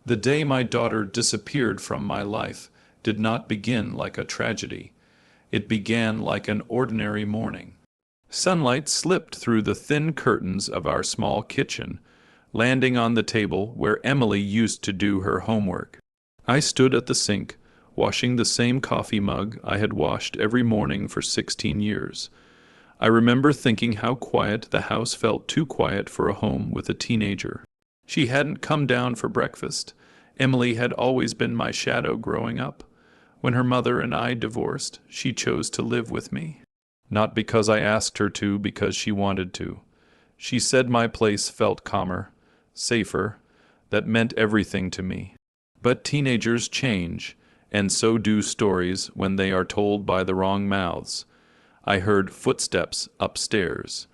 The day my daughter disappeared from my life did not begin like a tragedy. It began like an ordinary morning. Sunlight slipped through the thin curtains of our small kitchen, landing on the table where Emily used to do her homework. I stood at the sink, washing the same coffee mug I had washed every morning for 16 years. I remember thinking how quiet the house felt, too quiet for a home with a teenager. She hadn't come down for breakfast. Emily had always been my shadow growing up. When her mother and I divorced, she chose to live with me. Not because I asked her to, because she wanted to. She said my place felt calmer, safer. That meant everything to me. But teenagers change, and so do stories when they are told by the wrong mouths. I heard footsteps upstairs.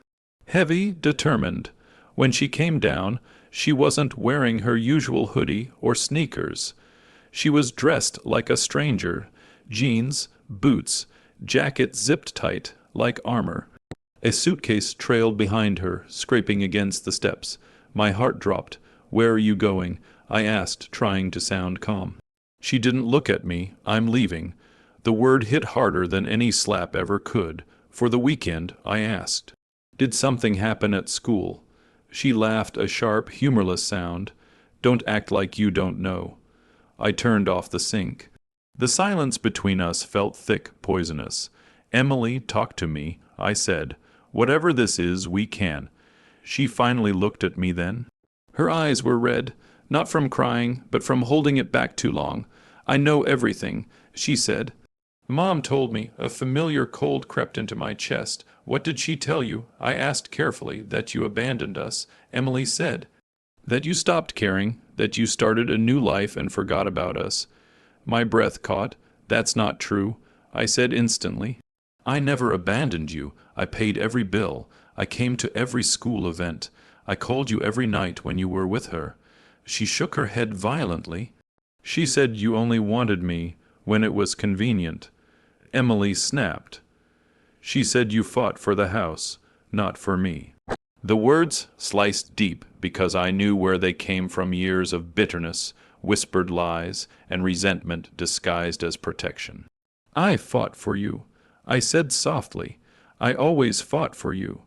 Heavy, determined. When she came down, she wasn't wearing her usual hoodie or sneakers. She was dressed like a stranger, jeans, boots, jacket zipped tight, like armor. A suitcase trailed behind her, scraping against the steps. My heart dropped. "Where are you going?" I asked, trying to sound calm. She didn't look at me. "I'm leaving." The word hit harder than any slap ever could. "For the weekend?" I asked. "Did something happen at school?" She laughed, a sharp, humorless sound. "Don't act like you don't know." I turned off the sink. The silence between us felt thick, poisonous. "Emily, talk to me," I said. "Whatever this is, we can." She finally looked at me then. Her eyes were red, not from crying, but from holding it back too long. "I know everything," she said. "Mom told me." A familiar cold crept into my chest. "What did she tell you?" I asked carefully. "That you abandoned us," Emily said. "That you stopped caring, that you started a new life and forgot about us." My breath caught. "That's not true," I said instantly. "I never abandoned you. I paid every bill. I came to every school event. I called you every night when you were with her." She shook her head violently. "She said you only wanted me when it was convenient." Emily snapped. "She said you fought for the house, not for me." The words sliced deep because I knew where they came from: years of bitterness, whispered lies, and resentment disguised as protection. "I fought for you," I said softly. "I always fought for you."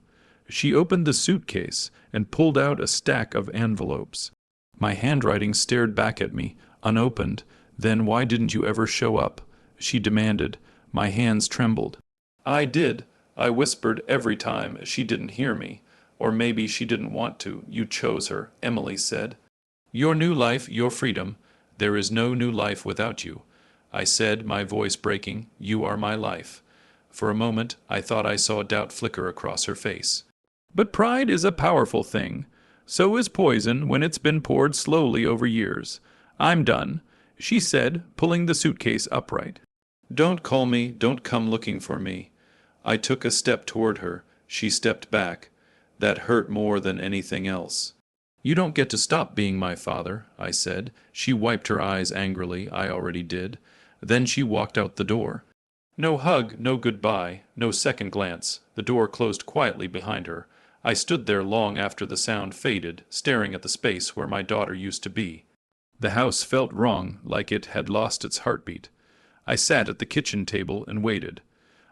She opened the suitcase and pulled out a stack of envelopes. My handwriting stared back at me, unopened. "Then why didn't you ever show up?" she demanded. My hands trembled. "I did," I whispered every time she didn't hear me. "Or maybe she didn't want to. You chose her," Emily said. "Your new life, your freedom. There is no new life without you," I said, my voice breaking. "You are my life." For a moment, I thought I saw doubt flicker across her face. But pride is a powerful thing. So is poison when it's been poured slowly over years. "I'm done," she said, pulling the suitcase upright. "Don't call me, don't come looking for me." I took a step toward her. She stepped back. That hurt more than anything else. "You don't get to stop being my father," I said. She wiped her eyes angrily. I already did. Then she walked out the door. No hug, no goodbye, no second glance. The door closed quietly behind her. I stood there long after the sound faded, staring at the space where my daughter used to be. The house felt wrong, like it had lost its heartbeat. I sat at the kitchen table and waited.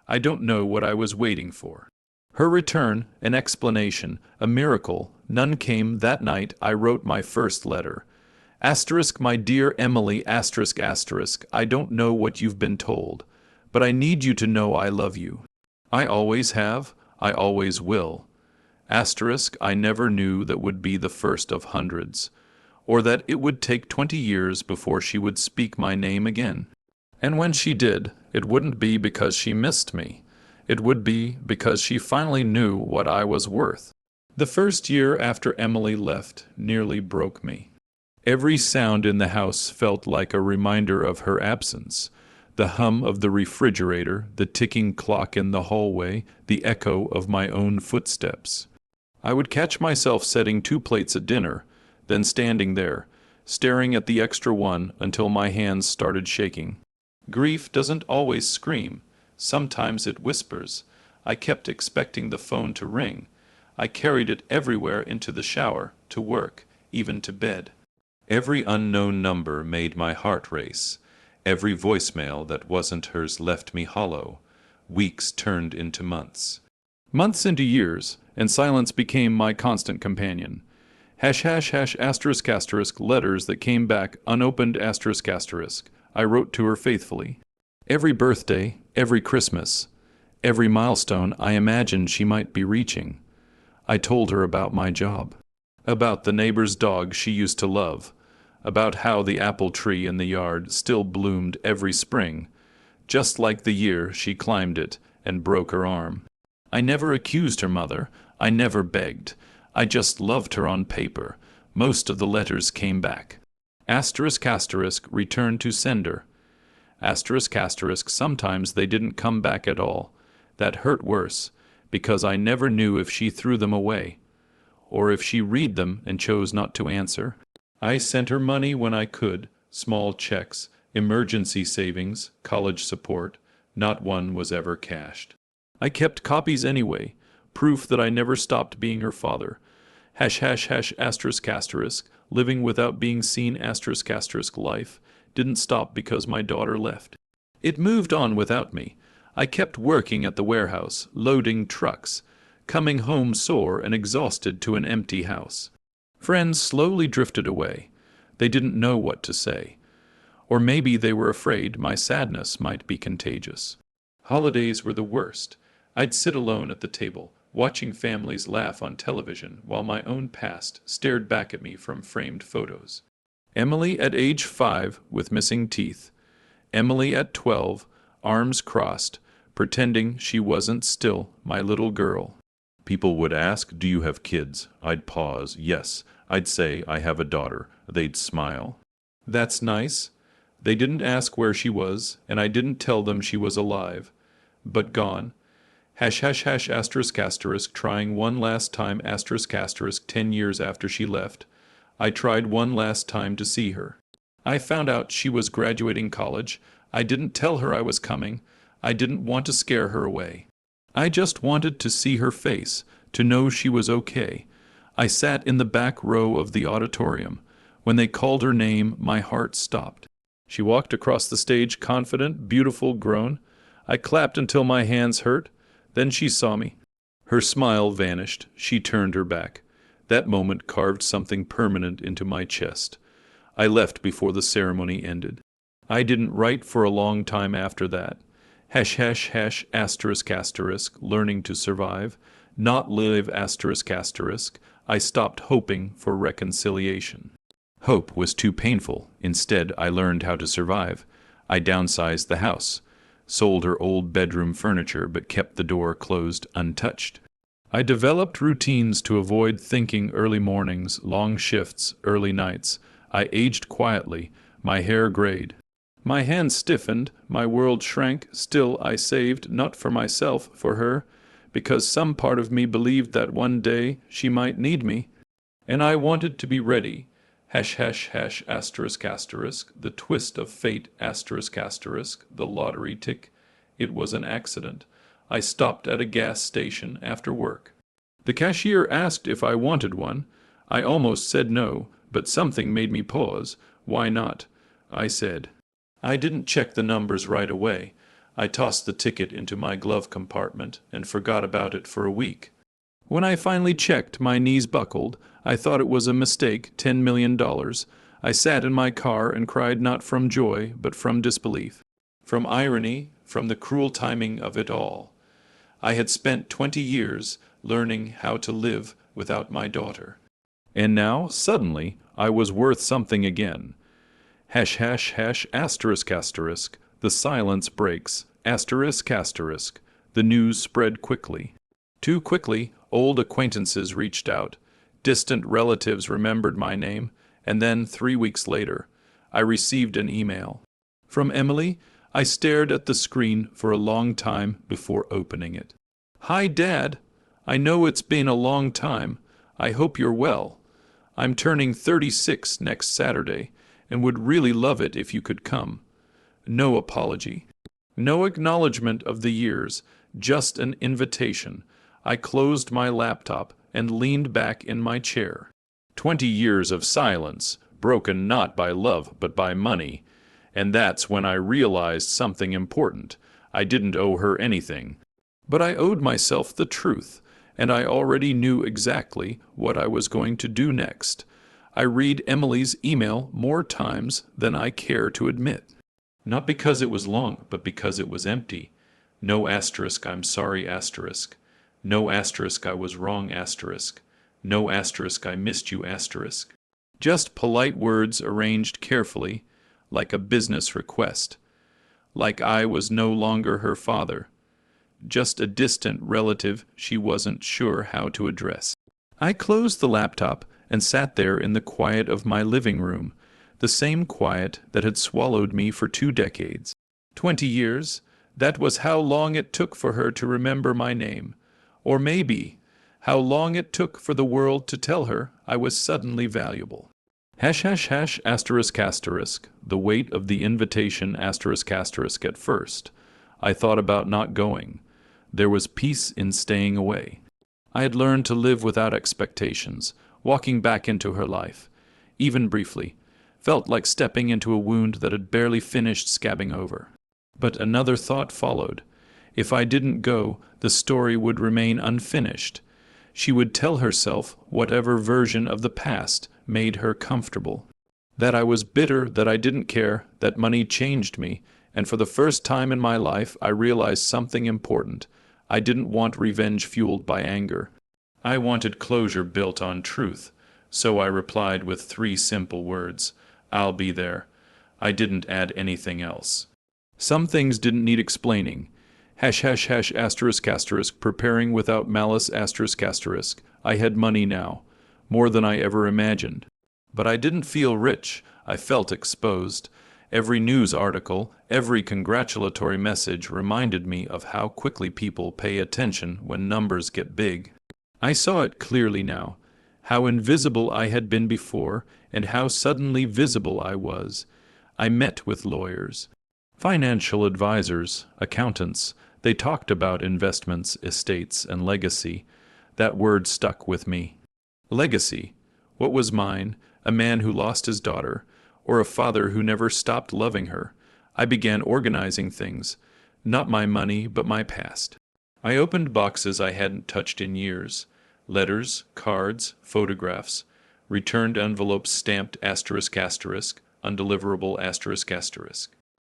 I don't know what I was waiting for. Her return, an explanation, a miracle. None came. That night I wrote my first letter. Asterisk, my dear Emily, asterisk, asterisk. I don't know what you've been told, but I need you to know I love you. I always have. I always will. Asterisk, I never knew that would be the first of hundreds, or that it would take 20 years before she would speak my name again. And when she did, it wouldn't be because she missed me. It would be because she finally knew what I was worth. The first year after Emily left nearly broke me. Every sound in the house felt like a reminder of her absence. The hum of the refrigerator, the ticking clock in the hallway, the echo of my own footsteps. I would catch myself setting 2 plates at dinner, then standing there, staring at the extra one until my hands started shaking. Grief doesn't always scream. Sometimes it whispers. I kept expecting the phone to ring. I carried it everywhere, into the shower, to work, even to bed. Every unknown number made my heart race. Every voicemail that wasn't hers left me hollow. Weeks turned into months. Months into years, and silence became my constant companion. Hash hash hash asterisk asterisk letters that came back unopened asterisk asterisk. I wrote to her faithfully. Every birthday, every Christmas, every milestone I imagined she might be reaching. I told her about my job, about the neighbor's dog she used to love, about how the apple tree in the yard still bloomed every spring, just like the year she climbed it and broke her arm. I never accused her mother. I never begged. I just loved her on paper. Most of the letters came back. Asterisk asterisk returned to sender. Asterisk asterisk sometimes they didn't come back at all. That hurt worse, because I never knew if she threw them away, or if she read them and chose not to answer. I sent her money when I could, small checks, emergency savings, college support. Not one was ever cashed. I kept copies anyway, proof that I never stopped being her father. Hash hash hash asterisk asterisk, living without being seen asterisk asterisk life, didn't stop because my daughter left. It moved on without me. I kept working at the warehouse, loading trucks, coming home sore and exhausted to an empty house. Friends slowly drifted away. They didn't know what to say. Or maybe they were afraid my sadness might be contagious. Holidays were the worst. I'd sit alone at the table, watching families laugh on television while my own past stared back at me from framed photos. Emily at age 5 with missing teeth. Emily at 12, arms crossed, pretending she wasn't still my little girl. People would ask, "Do you have kids?" I'd pause. Yes. I'd say, "I have a daughter." They'd smile. That's nice. They didn't ask where she was, and I didn't tell them she was alive. But gone. Hash hash hash asterisk asterisk trying one last time asterisk asterisk 10 years after she left. I tried one last time to see her. I found out she was graduating college. I didn't tell her I was coming. I didn't want to scare her away. I just wanted to see her face, to know she was okay. I sat in the back row of the auditorium. When they called her name, my heart stopped. She walked across the stage, confident, beautiful, grown. I clapped until my hands hurt. Then she saw me. Her smile vanished. She turned her back. That moment carved something permanent into my chest. I left before the ceremony ended. I didn't write for a long time after that. Hash hash hash asterisk asterisk, learning to survive. Not live asterisk asterisk. I stopped hoping for reconciliation. Hope was too painful. Instead, I learned how to survive. I downsized the house, sold her old bedroom furniture, but kept the door closed untouched. I developed routines to avoid thinking early mornings, long shifts, early nights. I aged quietly. My hair grayed. My hands stiffened. My world shrank. Still, I saved, not for myself, for her, because some part of me believed that one day she might need me. And I wanted to be ready. Hash hash hash asterisk asterisk, the twist of fate asterisk asterisk, the lottery tick. It was an accident. I stopped at a gas station after work. The cashier asked if I wanted one. I almost said no, but something made me pause. Why not? I said. I didn't check the numbers right away. I tossed the ticket into my glove compartment and forgot about it for a week. When I finally checked, my knees buckled. I thought it was a mistake, $10 million. I sat in my car and cried not from joy, but from disbelief. From irony, from the cruel timing of it all. I had spent 20 years learning how to live without my daughter. And now, suddenly, I was worth something again. Hash hash hash asterisk asterisk. The silence breaks. Asterisk asterisk. The news spread quickly. Too quickly, old acquaintances reached out. Distant relatives remembered my name. And then, 3 weeks later, I received an email. From Emily. I stared at the screen for a long time before opening it. Hi, Dad. I know it's been a long time. I hope you're well. I'm turning 36 next Saturday and would really love it if you could come. No apology. No acknowledgement of the years, just an invitation. I closed my laptop and leaned back in my chair. 20 years of silence, broken not by love but by money. And that's when I realized something important. I didn't owe her anything. But I owed myself the truth, and I already knew exactly what I was going to do next. I read Emily's email more times than I care to admit. Not because it was long, but because it was empty. No asterisk, I'm sorry asterisk. No asterisk, I was wrong asterisk. No asterisk, I missed you asterisk. Just polite words arranged carefully, like a business request. Like I was no longer her father. Just a distant relative she wasn't sure how to address. I closed the laptop and sat there in the quiet of my living room, the same quiet that had swallowed me for 2 decades. 20 years, that was how long it took for her to remember my name. Or maybe, how long it took for the world to tell her I was suddenly valuable. Asterisk asterisk, the weight of the invitation asterisk asterisk at first. I thought about not going. There was peace in staying away. I had learned to live without expectations, walking back into her life, even briefly, felt like stepping into a wound that had barely finished scabbing over. But another thought followed. If I didn't go, the story would remain unfinished. She would tell herself whatever version of the past made her comfortable. That I was bitter, that I didn't care, that money changed me, and for the first time in my life I realized something important. I didn't want revenge fueled by anger. I wanted closure built on truth, so I replied with 3 simple words. I'll be there. I didn't add anything else. Some things didn't need explaining. Asterisk asterisk, preparing without malice asterisk asterisk. I had money now, more than I ever imagined. But I didn't feel rich. I felt exposed. Every news article, every congratulatory message reminded me of how quickly people pay attention when numbers get big. I saw it clearly now, how invisible I had been before and how suddenly visible I was. I met with lawyers, financial advisors, accountants. They talked about investments, estates, and legacy. That word stuck with me. Legacy. What was mine? A man who lost his daughter, or a father who never stopped loving her. I began organizing things. Not my money, but my past. I opened boxes I hadn't touched in years. Letters, cards, photographs, returned envelopes stamped asterisk asterisk, undeliverable asterisk asterisk.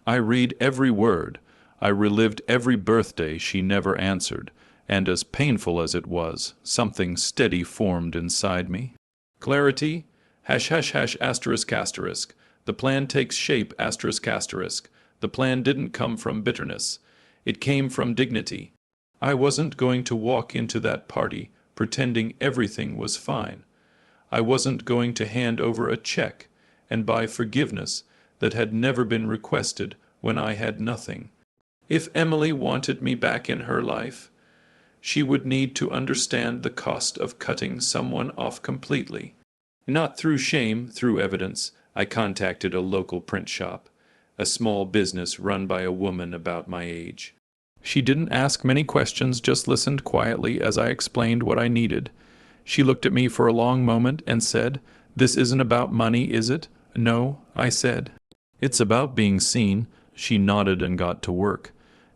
I read every word. I relived every birthday she never answered, and as painful as it was, something steady formed inside me. Clarity, asterisk asterisk. The plan takes shape asterisk asterisk. The plan didn't come from bitterness. It came from dignity. I wasn't going to walk into that party pretending everything was fine. I wasn't going to hand over a check and buy forgiveness that had never been requested when I had nothing. If Emily wanted me back in her life, she would need to understand the cost of cutting someone off completely. Not through shame, through evidence. I contacted a local print shop, a small business run by a woman about my age. She didn't ask many questions, just listened quietly as I explained what I needed. She looked at me for a long moment and said, "This isn't about money, is it?" "No," I said. "It's about being seen." She nodded and got to work.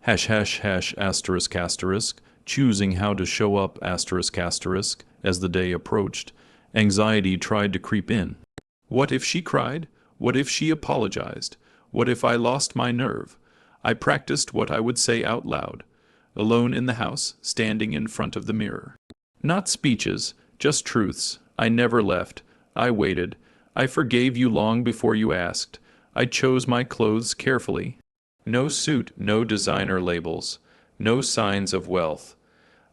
Asterisk asterisk, choosing how to show up asterisk asterisk as the day approached. Anxiety tried to creep in. What if she cried? What if she apologized? What if I lost my nerve? I practiced what I would say out loud, alone in the house, standing in front of the mirror. Not speeches, just truths. I never left. I waited. I forgave you long before you asked. I chose my clothes carefully. No suit, no designer labels, no signs of wealth.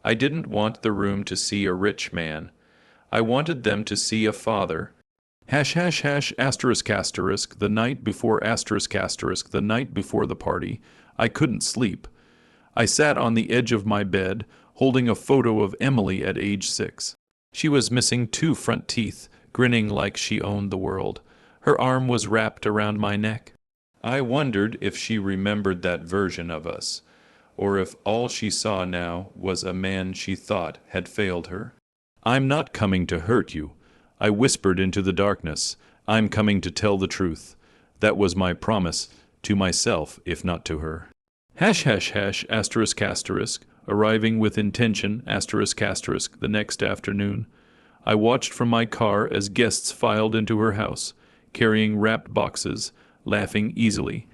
I didn't want the room to see a rich man. I wanted them to see a father. Asterisk asterisk, the night before asterisk asterisk, the night before the party, I couldn't sleep. I sat on the edge of my bed, holding a photo of Emily at age 6. She was missing 2 front teeth, grinning like she owned the world. Her arm was wrapped around my neck. I wondered if she remembered that version of us, or if all she saw now was a man she thought had failed her. "I'm not coming to hurt you," I whispered into the darkness. I'm coming to tell the truth. That was my promise to myself, if not to her. Hash hash hash asterisk asterisk, arriving with intention asterisk asterisk the next afternoon. I watched from my car as guests filed into her house, carrying wrapped boxes, laughing easily.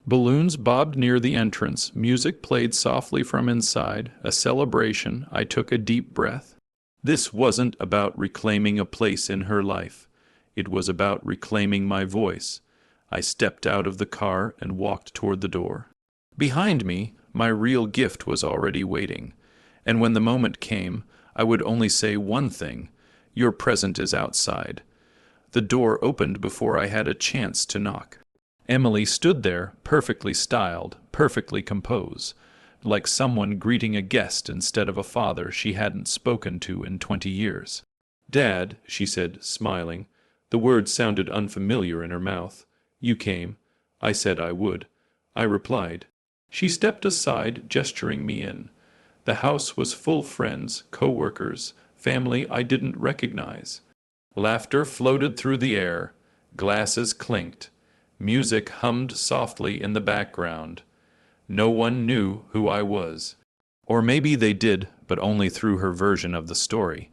Balloons bobbed near the entrance, music played softly from inside, a celebration. I took a deep breath. This wasn't about reclaiming a place in her life. It was about reclaiming my voice. I stepped out of the car and walked toward the door. Behind me, my real gift was already waiting, and when the moment came, I would only say one thing: your present is outside. The door opened before I had a chance to knock. Emily stood there, perfectly styled, perfectly composed, like someone greeting a guest instead of a father she hadn't spoken to in 20 years. "Dad," she said, smiling. The word sounded unfamiliar in her mouth. "You came. I said I would." I replied. She stepped aside, gesturing me in. The house was full friends, co-workers, family I didn't recognize. Laughter floated through the air. Glasses clinked. Music hummed softly in the background. No one knew who I was. Or maybe they did, but only through her version of the story.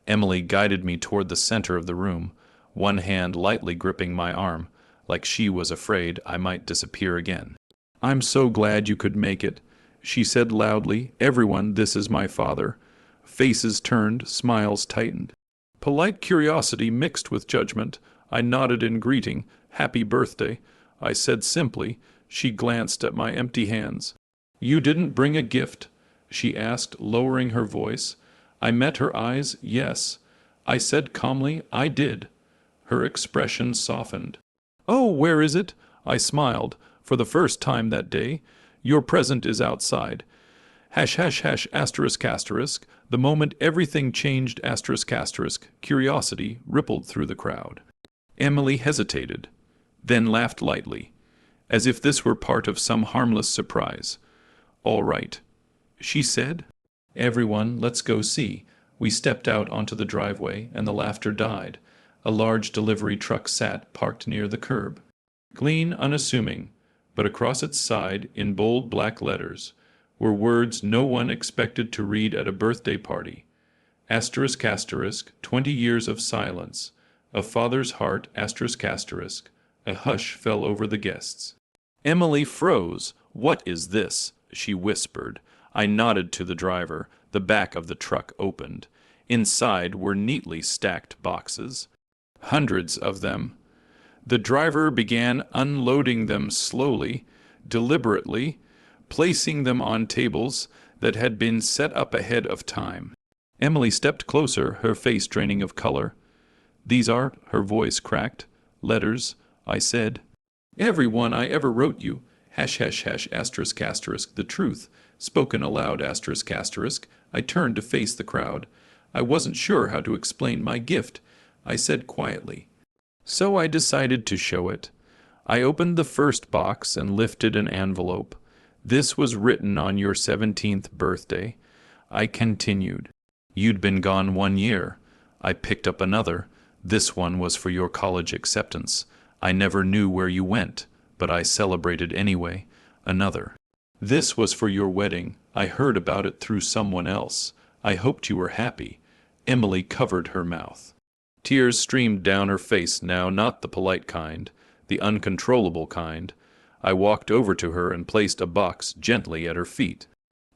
Emily guided me toward the center of the room, one hand lightly gripping my arm, like she was afraid I might disappear again. "I'm so glad you could make it," she said loudly. "Everyone, this is my father." Faces turned, smiles tightened. Polite curiosity mixed with judgment. I nodded in greeting. "Happy birthday," I said simply. She glanced at my empty hands. "You didn't bring a gift?" she asked, lowering her voice. I met her eyes. "Yes." I said calmly, "I did." Her expression softened. "Oh, where is it?" I smiled. For the first time that day. "Your present is outside." Hash hash hash asterisk asterisk. The moment everything changed asterisk asterisk. Curiosity rippled through the crowd. Emily hesitated, then laughed lightly, as if this were part of some harmless surprise. "All right," she said. "Everyone, let's go see." We stepped out onto the driveway, and the laughter died. A large delivery truck sat, parked near the curb. Clean, unassuming, but across its side, in bold black letters, were words no one expected to read at a birthday party. Asterisk asterisk, 20 years of silence. A father's heart, asterisk asterisk. A hush fell over the guests. Emily froze. "What is this?" she whispered. I nodded to the driver. The back of the truck opened. Inside were neatly stacked boxes. Hundreds of them. The driver began unloading them slowly, deliberately, placing them on tables that had been set up ahead of time. Emily stepped closer, her face draining of color. "These are," her voice cracked, "letters," I said. "Every one I ever wrote you." Hash hash hash asterisk asterisk, the truth, spoken aloud asterisk asterisk. I turned to face the crowd. I wasn't sure how to explain my gift. I said quietly. So I decided to show it. I opened the first box and lifted an envelope. "This was written on your 17th birthday." I continued. "You'd been gone 1 year." I picked up another. "This one was for your college acceptance. I never knew where you went, but I celebrated anyway." Another. "This was for your wedding. I heard about it through someone else. I hoped you were happy." Emily covered her mouth. Tears streamed down her face now, not the polite kind, the uncontrollable kind. I walked over to her and placed a box gently at her feet.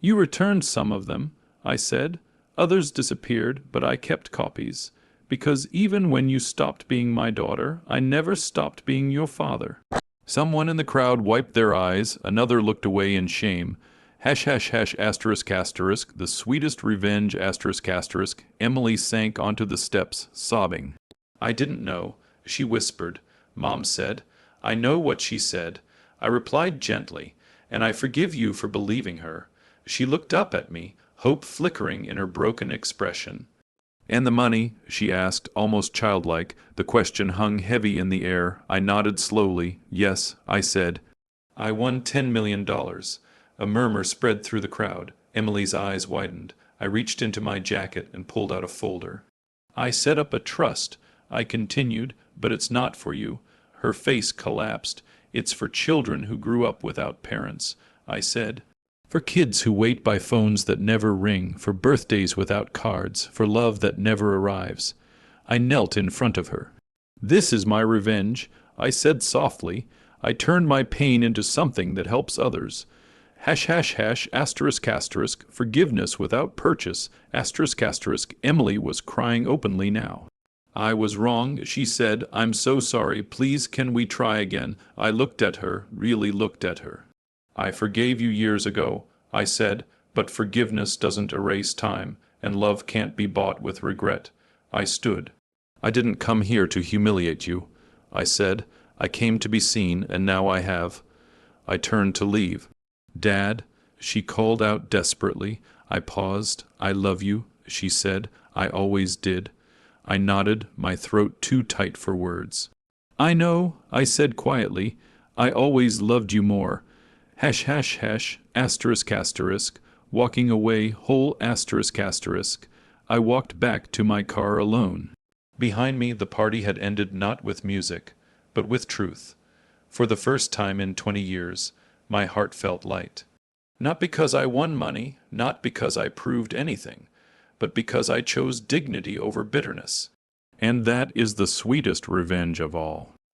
"You returned some of them," I said. "Others disappeared, but I kept copies. Because even when you stopped being my daughter, I never stopped being your father." Someone in the crowd wiped their eyes. Another looked away in shame. Hash hash hash asterisk asterisk, the sweetest revenge asterisk asterisk. Emily sank onto the steps, sobbing. "I didn't know," she whispered. "Mom said." I know what she said. I replied gently, "And I forgive you for believing her." She looked up at me, hope flickering in her broken expression. "And the money?" she asked, almost childlike. The question hung heavy in the air. I nodded slowly. "Yes," I said. "I won $10 million. A murmur spread through the crowd. Emily's eyes widened. I reached into my jacket and pulled out a folder. "I set up a trust," I continued, but it's not for you. Her face collapsed. It's for children who grew up without parents, I said. For kids who wait by phones that never ring, for birthdays without cards, for love that never arrives. I knelt in front of her. This is my revenge, I said softly. I turned my pain into something that helps others. Hash hash hash asterisk asterisk forgiveness without purchase asterisk asterisk. Emily was crying openly now. I was wrong, she said. I'm so sorry. Please can we try again? I looked at her, really looked at her. I forgave you years ago, I said, but forgiveness doesn't erase time, and love can't be bought with regret. I stood. I didn't come here to humiliate you, I said. I came to be seen, and now I have. I turned to leave. Dad, she called out desperately. I paused. I love you, she said. I always did. I nodded, my throat too tight for words. I know, I said quietly. I always loved you more. Hash hash hash, asterisk asterisk, walking away, whole asterisk asterisk. I walked back to my car alone. Behind me the party had ended not with music, but with truth. For the first time in 20 years, my heart felt light. Not because I won money, not because I proved anything, but because I chose dignity over bitterness. And that is the sweetest revenge of all.